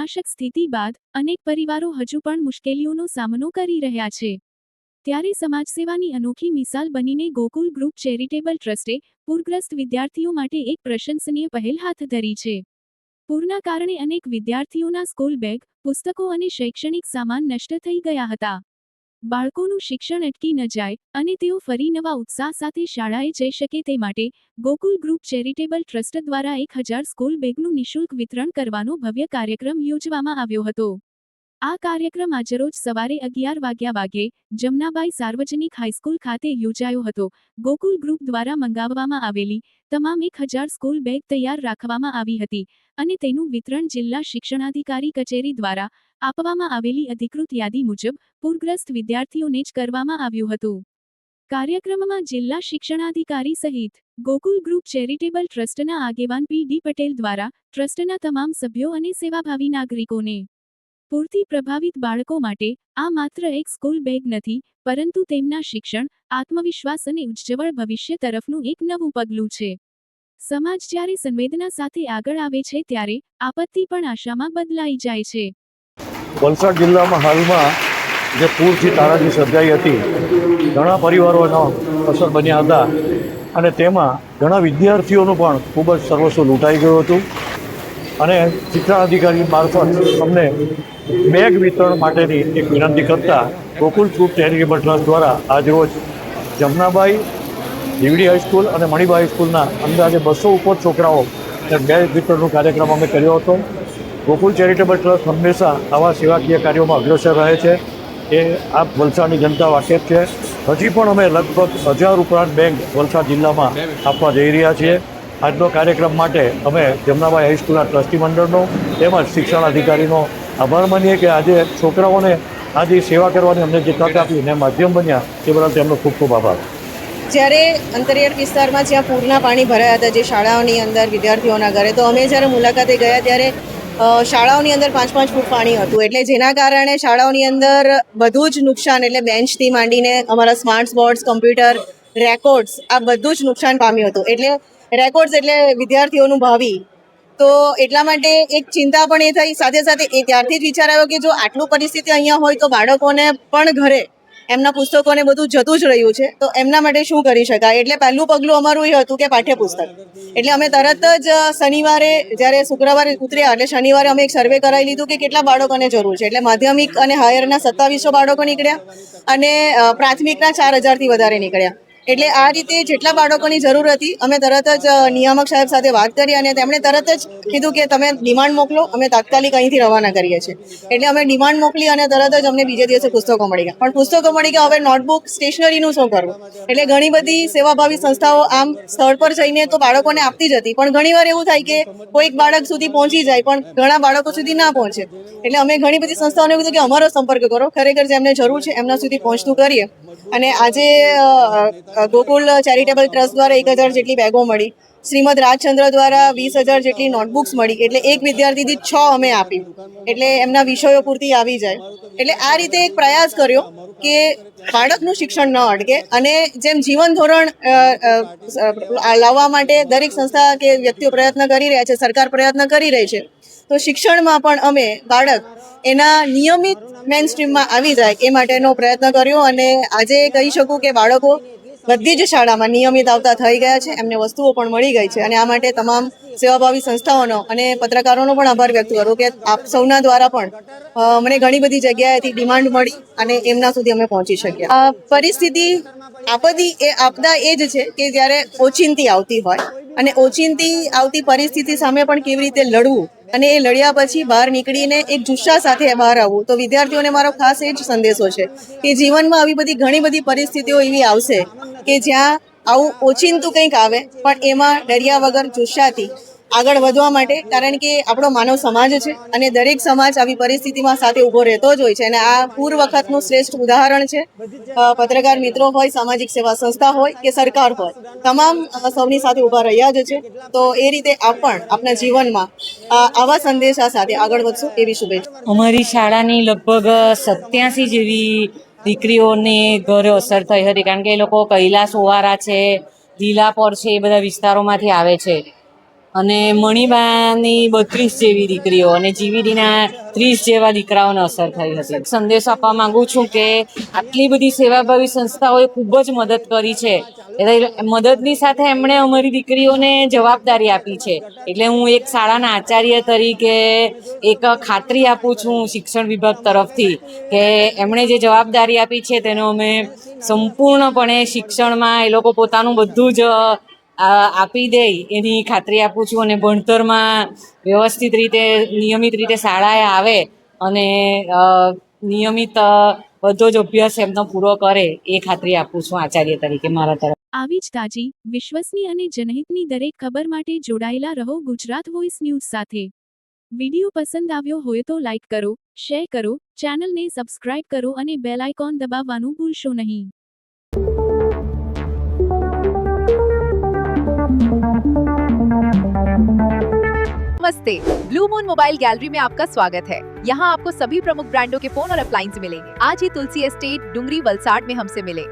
વિનાશક સ્થિતિ બાદ અનેક પરિવારો હજુ પણ મુશ્કેલીઓનો સામનો કરી રહ્યા છે। ત્યારે સમાજસેવાની અનોખી મિસાલ બનીને ગોકુલ ગ્રુપ ચેરિટેબલ ટ્રસ્ટે પૂરગ્રસ્ત વિદ્યાર્થીઓ માટે એક પ્રશંસનીય પહેલ હાથ ધરી છે। પૂરના કારણે અનેક વિદ્યાર્થીઓના સ્કૂલ બેગ, પુસ્તકો અને શૈક્ષણિક સામાન નષ્ટ થઈ ગયા હતા। બાળકોનું શિક્ષણ અટકી ન જાય અને તેઓ ફરી નવા ઉત્સાહ સાથે શાળાએ જઈ શકે તે માટે ગોકુલ ગ્રુપ ચેરિટેબલ ટ્રસ્ટ દ્વારા 1000 સ્કૂલ બેગનું નિઃશુલ્ક વિતરણ કરવાનો ભવ્ય કાર્યક્રમ યોજવામાં આવ્યો હતો। આ કાર્યક્રમ આજરોજ સવારે 11 વાગ્યે જમનાબાઈ સાર્વજનિક હાઈસ્કૂલ ખાતે યોજાયો હતો। ગોકુલ ગ્રુપ દ્વારા મંગાવવામાં આવેલી તમામ 1000 સ્કૂલ બેગ તૈયાર રાખવામાં આવી હતી અને તેનું વિતરણ જિલ્લા શિક્ષણાધિકારી કચેરી દ્વારા આપવામાં આવેલી અધિકૃત યાદી મુજબ પૂરગ્રસ્ત વિદ્યાર્થીઓને જ કરવામાં આવ્યું હતું। કાર્યક્રમમાં જિલ્લા શિક્ષણાધિકારી સહિત ગોકુલ ગ્રુપ ચેરિટેબલ ટ્રસ્ટના આગેવાન પી.ડી. પટેલ દ્વારા ટ્રસ્ટના તમામ સભ્યો અને સેવાભાવી નાગરિકોને પૂરથી પ્રભાવિત બાળકો માટે આ માત્ર એક સ્કૂલ બેગ નથી, પરંતુ તેમના શિક્ષણ, આત્મવિશ્વાસ અને ઉજ્જવળ ભવિષ્ય તરફનું એક નવું પગલું છે। સમાજ જ્યારે સંવેદના સાથે આગળ આવે છે ત્યારે આપત્તિ પણ આશામાં બદલાઈ જાય છે। વલસાડ જિલ્લામાં હાલમાં જે પૂરથી તારાજી સર્જાઈ હતી, ઘણા પરિવારોનો અસર બન્યા હતા અને તેમાં ઘણા વિદ્યાર્થીઓનું પણ ખૂબ જ સર્વસ્વ લૂંટાઈ ગયું હતું અને શિક્ષણાધિકારી મારફત અમને બેગ વિતરણ માટેની એક વિનંતી કરતા ગોકુલ ગ્રુપ ચેરિટેબલ ટ્રસ્ટ દ્વારા આજરોજ જમનાબાઈ જીવીડી હાઈસ્કૂલ અને મણિબાઈ હાઈસ્કૂલના અંદાજે 200 ઉપર છોકરાઓ બેગ વિતરણનો કાર્યક્રમ અમે કર્યો હતો। ગોકુલ ચેરિટેબલ ટ્રસ્ટ હંમેશા આવા સેવાકીય કાર્યોમાં અગ્રેસર રહે છે, એ આ વલસાડની જનતા વાકેફ છે। હજી પણ અમે લગભગ 1000 ઉપરાંત બેગ વલસાડ જિલ્લામાં આપવા જઈ રહ્યા છીએ। આજનો કાર્યક્રમ માટે અમે જમનાબાઈ હાઈસ્કૂલના ટ્રસ્ટી મંડળનો તેમજ શિક્ષણ અધિકારીનો આભાર માનીએ કે આજે છોકરાઓને આજે સેવા કરવાની અમને જે તક આપી અને માધ્યમ બન્યા તે બદલ તેમનો ખૂબ ખૂબ આભાર। જ્યારે અંતરિયાળ વિસ્તારમાં જ્યાં પૂરના પાણી ભરાયા હતા, જે શાળાઓની અંદર વિદ્યાર્થીઓના ઘરે, તો અમે જ્યારે મુલાકાતે ગયા ત્યારે શાળાઓની અંદર 5-5 ફૂટ પાણી હતું, એટલે જેના કારણે શાળાઓની અંદર બધું જ નુકસાન, એટલે બેન્ચથી માંડીને અમારા સ્માર્ટ બોર્ડ્સ, કમ્પ્યુટર, રેકોર્ડ્સ, આ બધું જ નુકસાન પામ્યું હતું। એટલે રેકોર્ડ્સ એટલે વિદ્યાર્થીઓનું ભાવિ, તો એટલા માટે એક ચિંતા પણ એ થઈ। સાથે સાથે એ ત્યારથી જ વિચાર આવ્યો કે જો આટલું પરિસ્થિતિ અહીંયા હોય તો બાળકોને પણ ઘરે એમના પુસ્તકોને બધું જતું જ રહ્યું છે, તો એમના માટે શું કરી શકાય? એટલે પહેલું પગલું અમારું એ હતું કે પાઠ્યપુસ્તક। એટલે અમે તરત જ શનિવારે, જ્યારે શુક્રવારે ઉતર્યા એટલે શનિવારે અમે એક સર્વે કરાવી લીધું કે કેટલા બાળકોને જરૂર છે। એટલે માધ્યમિક અને હાયરના 2700 બાળકો નીકળ્યા અને પ્રાથમિકના 4000થી વધારે નીકળ્યા। એટલે આ રીતે જેટલા બાળકોની જરૂર હતી અમે તરત જ નિયામક સાહેબ સાથે વાત કરી અને તેમણે તરત જ કીધું કે તમે ડિમાન્ડ મોકલો, અમે તાત્કાલિક અહીંથી રવાના કરીએ છીએ। એટલે અમે ડિમાન્ડ મોકલી અને તરત જ અમને બીજે દિવસે પુસ્તકો મળી ગયા। પણ પુસ્તકો મળી ગયા, હવે નોટબુક, સ્ટેશનરીનું શું કરવું? એટલે ઘણી બધી સેવાભાવી સંસ્થાઓ આમ સ્થળ પર જઈને તો બાળકોને આપતી જ હતી, પણ ઘણીવાર એવું થાય કે કોઈક બાળક સુધી પહોંચી જાય પણ ઘણા બાળકો સુધી ના પહોંચે। એટલે અમે ઘણી બધી સંસ્થાઓને કીધું કે અમારો સંપર્ક કરો, ખરેખર જેમને જરૂર છે એમના સુધી પહોંચતું કરીએ। અને આજે ગોકુલ ચેરિટેબલ ટ્રસ્ટ દ્વારા 1000 જેટલી બેગો મળી, શ્રીમદ રાજચંદ્ર દ્વારા 20000 જેટલી નોટબુક્સ મળી, એટલે એક વિદ્યાર્થીથી 6 અમે આપી, એટલે એમના વિષયો પૂરતી આવી જાય। એટલે આ રીતે એક પ્રયાસ કર્યો કે બાળકનું શિક્ષણ ન અટકે અને જેમ જીવન ધોરણ લાવવા માટે દરેક સંસ્થા કે વ્યક્તિઓ પ્રયત્ન કરી રહ્યા છે, સરકાર પ્રયત્ન કરી રહી છે, તો શિક્ષણમાં પણ અમે બાળક એના નિયમિત મેઇન સ્ટ્રીમમાં આવી જાય એ માટેનો પ્રયત્ન કર્યો અને આજે કહી શકું કે બાળકો બધી જ શાળામાં નિયમિત આવતા થઈ ગયા છે, એમને વસ્તુઓ પણ મળી ગઈ છે। અને આ માટે તમામ સેવાભાવી સંસ્થાઓનો અને પત્રકારોનો પણ આભાર વ્યક્ત કરું કે આપ સૌના દ્વારા પણ મને ઘણી બધી જગ્યાએથી ડિમાન્ડ મળી અને એમના સુધી અમે પહોંચી શક્યા। આ પરિસ્થિતિ, આપદા એ જ છે કે જ્યારે ઓચિંતી આવતી હોય અને ઓચિંતી આવતી પરિસ્થિતિ સામે પણ કેવી રીતે લડવું અને એ લડ્યા પછી બહાર નીકળીને એક જુસ્સા સાથે બહાર આવવું। તો વિદ્યાર્થીઓને મારો ખાસ એ જ સંદેશો છે કે જીવનમાં આવી બધી ઘણી બધી પરિસ્થિતિઓ એવી આવશે કે જ્યાં આવું ઓચિંતું કંઈક આવે પણ એમાં ડર્યા વગર જુસ્સાથી આગળ વધવા માટે, કારણ કે આપણો માનવ સમાજ છે અને દરેક સમાજ આવી પરિસ્થિતિમાં સાથે ઊભો રહેતો જ હોય છે અને આ પૂર વખતનું શ્રેષ્ઠ ઉદાહરણ છે। પત્રકાર મિત્રો હોય, સામાજિક સેવા સંસ્થા હોય કે સરકાર હોય, તમામ સૌની સાથે ઊભા રહ્યા જ છે। તો એ રીતે આપ પણ આપના જીવનમાં આવા સંદેશા સાથે આગળ વધશો એવી શુભેચ્છા। અમારી શાળાની લગભગ 87 જેવી દીકરીઓને ઘરે અસર થઈ હતી, કારણ કે એ લોકો કૈલાસ ઓવારા છે, લીલાપોર છે, એ બધા વિસ્તારોમાંથી આવે છે। અને મણિબાની 32 જેવી દીકરીઓ અને જીવીડીના 30 જેવા દીકરાઓને અસર થઈ હતી. સંદેશ આપવા માંગુ છું કે આટલી બધી સેવાભાવી સંસ્થાઓએ ખૂબ જ મદદ કરી છે. એટલે મદદની સાથે એમણે અમારી દીકરીઓને જવાબદારી આપી છે. એટલે હું એક શાળાના આચાર્ય તરીકે એક ખાતરી આપું છું શિક્ષણ વિભાગ તરફથી કે એમણે જે જવાબદારી આપી છે તેનો અમે સંપૂર્ણપણે શિક્ષણમાં એ લોકો પોતાનું બધું જ આપી દે એની ખાતરી આપું છું. અને ભણતરમાં વ્યવસ્થિત રીતે નિયમિત રીતે શાળાએ આવે અને નિયમિત બધો જ અભ્યાસ એમનો પૂરો કરે એ ખાતરી આપું છું આચાર્ય તરીકે મારા તરફ. આવી જ તાજી, વિશ્વસનીય અને જનહિતની દરેક ખબર માટે જોડાયેલા રહો ગુજરાત વોઇસ ન્યૂઝ સાથે. વિડિયો પસંદ આવ્યો હોય તો લાઇક કરો, શેર કરો, ચેનલને સબસ્ક્રાઇબ કરો અને બેલ આઇકોન દબાવવાનું ભૂલશો નહીં. नमस्ते, ब्लू मून मोबाइल गैलरी में आपका स्वागत है। यहाँ आपको सभी प्रमुख ब्रांडों के फोन और अप्लायंस मिलेंगे। आज ही तुलसी एस्टेट, डुंगरी, वलसाड में हमसे मिले।